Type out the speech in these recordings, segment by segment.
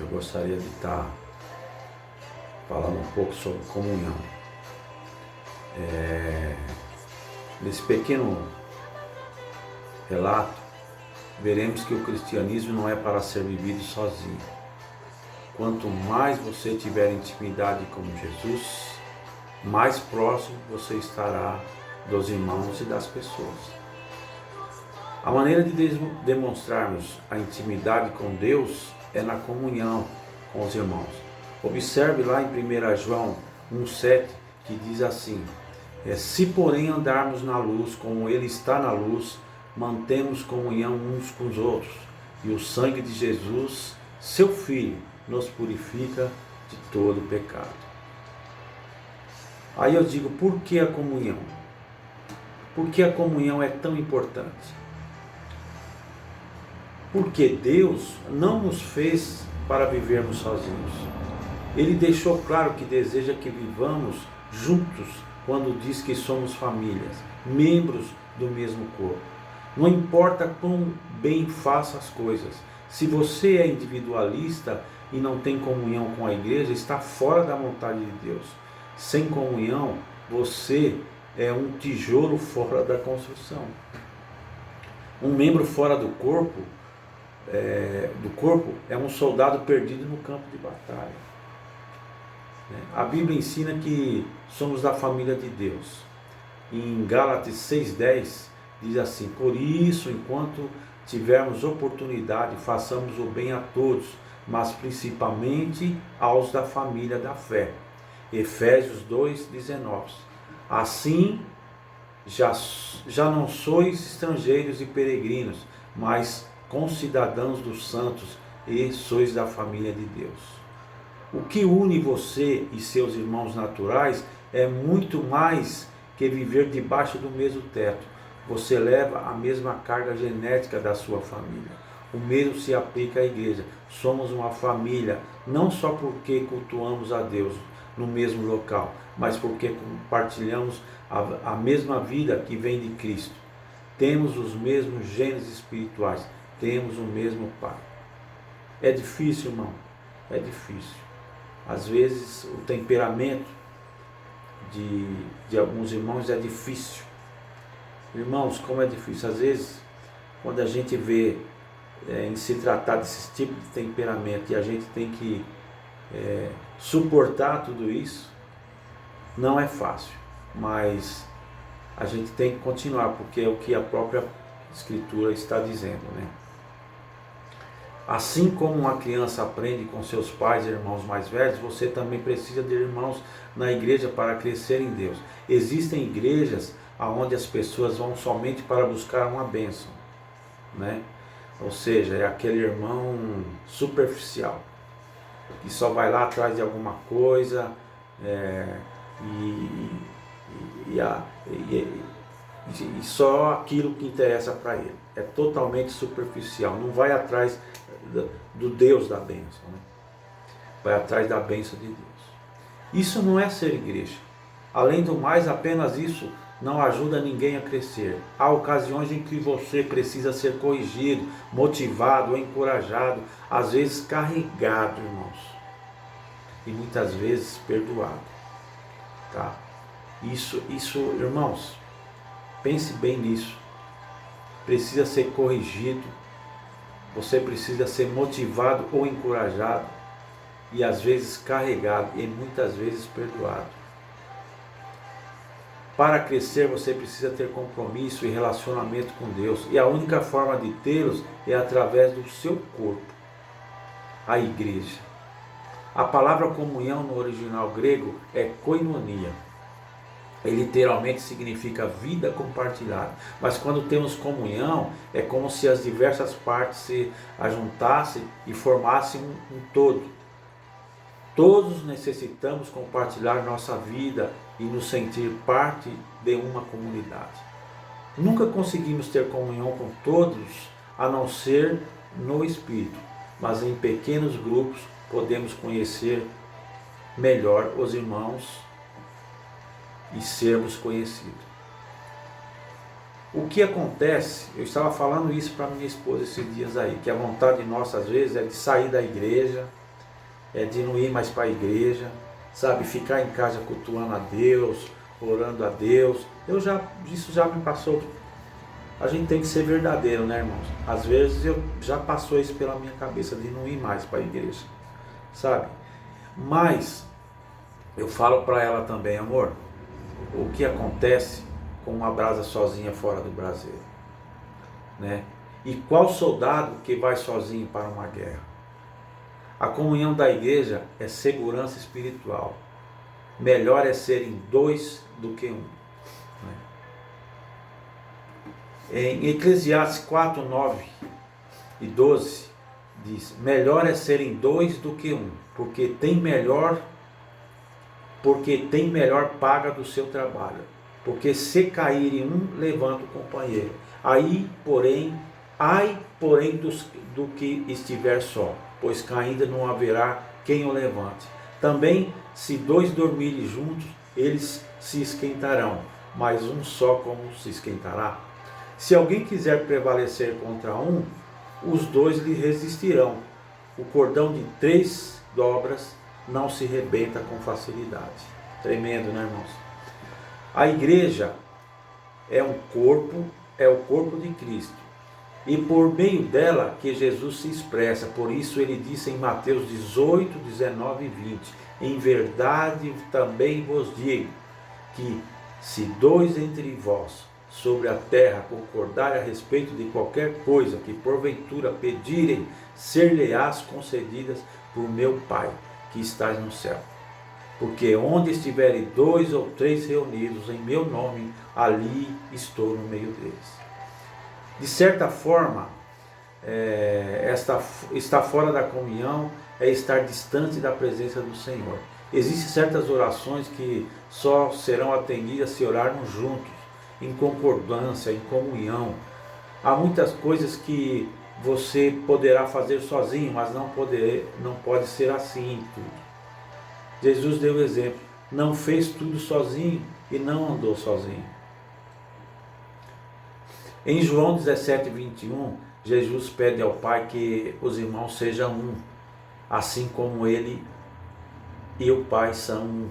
eu gostaria de estar falando um pouco sobre comunhão. Nesse pequeno relato, veremos que o cristianismo não é para ser vivido sozinho. Quanto mais você tiver intimidade com Jesus, mais próximo você estará dos irmãos e das pessoas. A maneira de demonstrarmos a intimidade com Deus é na comunhão com os irmãos. Observe lá em 1 João 1,7, que diz assim: se porém andarmos na luz, como Ele está na luz, mantemos comunhão uns com os outros, e o sangue de Jesus, seu Filho, nos purifica de todo pecado. Aí eu digo, por que a comunhão? Por que a comunhão é tão importante? Porque Deus não nos fez para vivermos sozinhos. Ele deixou claro que deseja que vivamos juntos quando diz que somos famílias, membros do mesmo corpo. Não importa quão bem faça as coisas, se você é individualista e não tem comunhão com a igreja, está fora da vontade de Deus. Sem comunhão, você é um tijolo fora da construção. Um membro fora do corpo é um soldado perdido no campo de batalha. A Bíblia ensina que somos da família de Deus. Em Gálatas 6,10 diz assim: por isso, enquanto tivermos oportunidade, façamos o bem a todos, mas principalmente aos da família da fé. Efésios 2,19. Assim, já não sois estrangeiros e peregrinos, mas concidadãos dos santos, e sois da família de Deus. O que une você e seus irmãos naturais é muito mais que viver debaixo do mesmo teto. Você leva a mesma carga genética da sua família. O mesmo se aplica à igreja. Somos uma família, não só porque cultuamos a Deus no mesmo local, mas porque compartilhamos a mesma vida que vem de Cristo. Temos os mesmos genes espirituais, temos o mesmo Pai. É difícil, irmão? É difícil. Às vezes o temperamento de alguns irmãos é difícil. Irmãos, como é difícil. Às vezes, quando a gente vê em se tratar desse tipo de temperamento e a gente tem que suportar tudo isso, não é fácil. Mas a gente tem que continuar, porque é o que a própria Escritura está dizendo, né? Assim como uma criança aprende com seus pais e irmãos mais velhos, você também precisa de irmãos na igreja para crescer em Deus. Existem igrejas onde as pessoas vão somente para buscar uma bênção, né? Ou seja, é aquele irmão superficial, que só vai lá atrás de alguma coisa e só aquilo que interessa para ele. É totalmente superficial, não vai atrás do Deus da bênção, né? Vai atrás da bênção de Deus. Isso não é ser igreja. Além do mais, apenas isso não ajuda ninguém a crescer. Há ocasiões em que você precisa ser corrigido, motivado, encorajado, às vezes carregado, irmãos, e muitas vezes perdoado, tá? Isso, irmãos, pense bem nisso. Precisa ser corrigido, você precisa ser motivado ou encorajado, e às vezes carregado, e muitas vezes perdoado. Para crescer, você precisa ter compromisso e relacionamento com Deus, e a única forma de tê-los é através do seu corpo, a igreja. A palavra comunhão no original grego é koinonia. Ele literalmente significa vida compartilhada. Mas quando temos comunhão, é como se as diversas partes se ajuntassem e formassem um todo. Todos necessitamos compartilhar nossa vida e nos sentir parte de uma comunidade. Nunca conseguimos ter comunhão com todos, a não ser no Espírito. Mas em pequenos grupos podemos conhecer melhor os irmãos e sermos conhecidos. O que acontece, eu estava falando isso para minha esposa esses dias aí, que a vontade nossa às vezes é de sair da igreja, de não ir mais para a igreja, sabe, ficar em casa cultuando a Deus, orando a Deus. Isso já me passou. A gente tem que ser verdadeiro, né, irmãos? Às vezes já passou isso pela minha cabeça, de não ir mais para a igreja, sabe? Mas eu falo para ela também, amor, o que acontece com uma brasa sozinha fora do braseiro, né? E qual soldado que vai sozinho para uma guerra? A comunhão da igreja é segurança espiritual. Melhor é serem dois do que um. Em Eclesiastes 4, 9 e 12, diz: melhor é serem dois do que um, porque tem melhor paga do seu trabalho. Porque se cair um, levanta o companheiro. Ai, porém do que estiver só, pois ainda não haverá quem o levante. Também, se dois dormirem juntos, eles se esquentarão, mas um só como se esquentará? Se alguém quiser prevalecer contra um, os dois lhe resistirão. O cordão de 3 dobras não se rebenta com facilidade. Tremendo, né, irmãos? A igreja é o corpo de Cristo. E por meio dela que Jesus se expressa. Por isso ele disse em Mateus 18, 19 e 20: em verdade também vos digo, que se dois entre vós sobre a terra concordarem a respeito de qualquer coisa que porventura pedirem, ser-lhe-ás concedidas por meu Pai que estás no céu. Porque onde estiverem 2 ou 3 reunidos em meu nome, ali estou no meio deles. De certa forma, estar fora da comunhão é estar distante da presença do Senhor. Existem certas orações que só serão atendidas se orarmos juntos, em concordância, em comunhão. Há muitas coisas que você poderá fazer sozinho, mas não pode ser assim em tudo. Jesus deu o exemplo, não fez tudo sozinho e não andou sozinho. Em João 17, 21, Jesus pede ao Pai que os irmãos sejam um, assim como Ele e o Pai são um,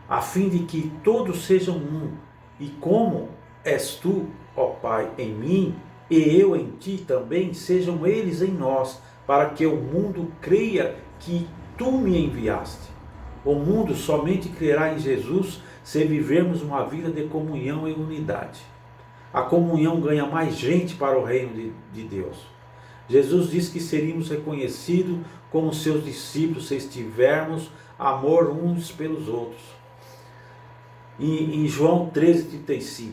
a fim de que todos sejam um, e como és tu, ó Pai, em mim, e eu em ti também, sejam eles em nós, para que o mundo creia que tu me enviaste. O mundo somente crerá em Jesus se vivermos uma vida de comunhão e unidade. A comunhão ganha mais gente para o reino de Deus. Jesus disse que seríamos reconhecidos como seus discípulos se tivermos amor uns pelos outros. E em João 13,35,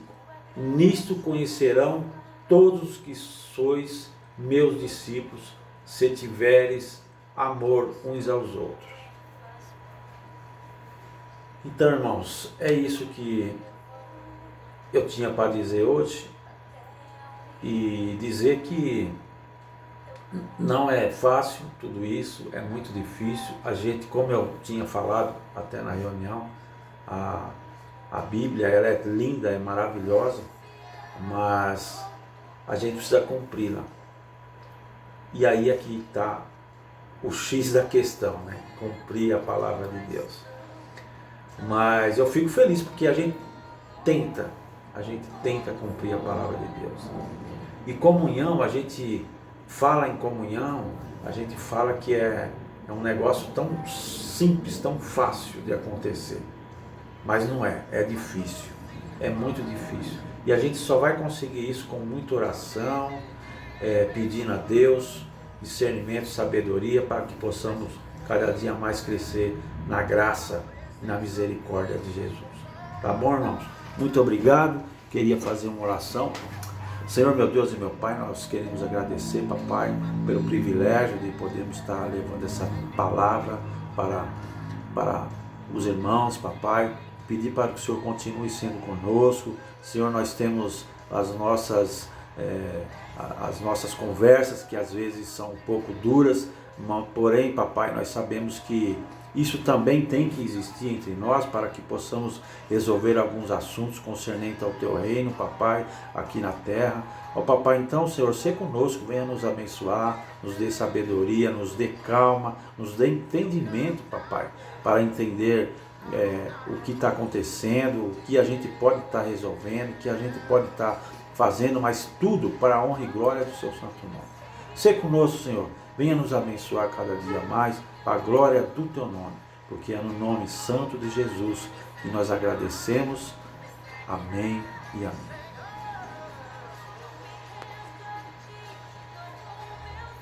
nisto conhecerão todos os que sois meus discípulos, se tiveres amor uns aos outros. Então, irmãos, é isso que eu tinha para dizer hoje, e dizer que não é fácil tudo isso, é muito difícil. A gente, como eu tinha falado até na reunião, a Bíblia, ela é linda, é maravilhosa, mas a gente precisa cumpri-la. E aí aqui está o X da questão, né? Cumprir a palavra de Deus. Mas eu fico feliz porque a gente tenta cumprir a palavra de Deus. E comunhão, a gente fala em comunhão, a gente fala que é um negócio tão simples, tão fácil de acontecer. Mas não é, é difícil, é muito difícil. E a gente só vai conseguir isso com muita oração, pedindo a Deus discernimento, sabedoria, para que possamos cada dia mais crescer na graça e na misericórdia de Jesus. Tá bom, irmãos? Muito obrigado. Queria fazer uma oração. Senhor, meu Deus e meu Pai, nós queremos agradecer, papai, pelo privilégio de podermos estar levando essa palavra para os irmãos, papai. Pedir para que o Senhor continue sendo conosco. Senhor, nós temos as nossas conversas, que às vezes são um pouco duras, porém, papai, nós sabemos que Isso também tem que existir entre nós para que possamos resolver alguns assuntos concernentes ao teu reino, papai, aqui na terra. Ó papai, então, Senhor, se conosco, venha nos abençoar, nos dê sabedoria, nos dê calma, nos dê entendimento, papai, para entender o que está acontecendo, o que a gente pode estar resolvendo, o que a gente pode estar fazendo, mas tudo para a honra e glória do seu santo nome. Se conosco, Senhor, venha nos abençoar cada dia mais, para a glória do teu nome, porque é no nome santo de Jesus que nós agradecemos. Amém e amém.